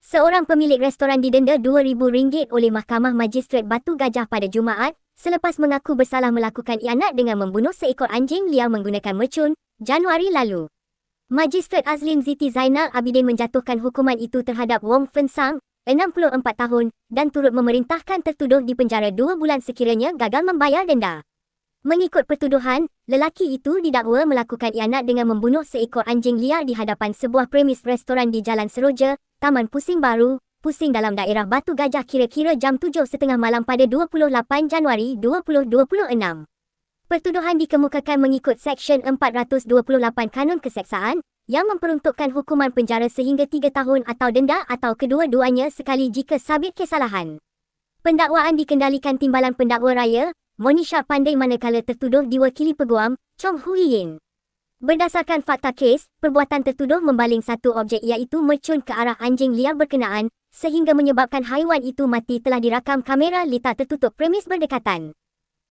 Seorang pemilik restoran didenda RM2,000 oleh Mahkamah Majistret Batu Gajah pada Jumaat selepas mengaku bersalah melakukan ianat dengan membunuh seekor anjing liar menggunakan mercun Januari lalu. Majistret Azlin Ziti Zainal Abidin menjatuhkan hukuman itu terhadap Wong Fen Sang, 64 tahun dan turut memerintahkan tertuduh dipenjara 2 bulan sekiranya gagal membayar denda. Mengikut pertuduhan, lelaki itu didakwa melakukan ianat dengan membunuh seekor anjing liar di hadapan sebuah premis restoran di Jalan Seroja, Taman Pusing Baru, Pusing dalam daerah Batu Gajah kira-kira jam 7.30 malam pada 28 Januari 2026. Pertuduhan dikemukakan mengikut Seksyen 428 Kanun Keseksaan yang memperuntukkan hukuman penjara sehingga 3 tahun atau denda atau kedua-duanya sekali jika sabit kesalahan. Pendakwaan dikendalikan Timbalan Pendakwa Raya, Monisha Pandey manakala tertuduh diwakili Peguam, Chong Hui Yin. Berdasarkan fakta kes, perbuatan tertuduh membaling satu objek iaitu mercun ke arah anjing liar berkenaan sehingga menyebabkan haiwan itu mati telah dirakam kamera litar tertutup premis berdekatan.